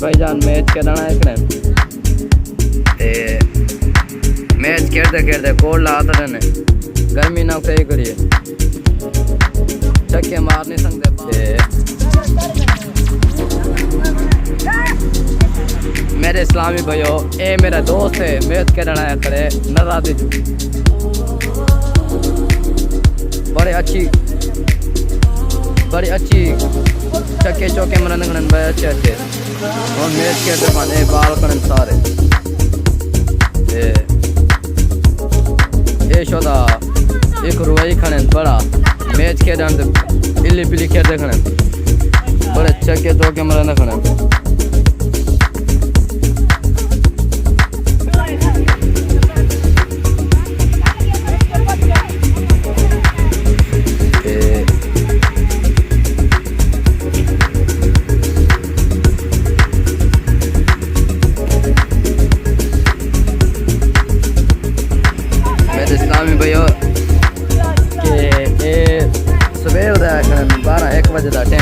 भाईजान मैच खेलना है ते मैच खेलते खेलते कोल्ड लाते रहने गर्मी ना सही करिए छक्के मार नहीं सकते। मेरे इस्लामी भाइयों ए मेरा दोस्त है मैच खेलना है करे नज़ादी बड़ी अच्छी चक्के चौके मरने बड़े अच्छे अच्छे और मैच खेलते पाने बाल करन सारे ये शोदा एक रुई खने बड़ा मैच खेलते इल्ली पिली खेलते खने बड़े चक्के चौके मरने खने भैया के सवेर 12-1 बजे का टाइम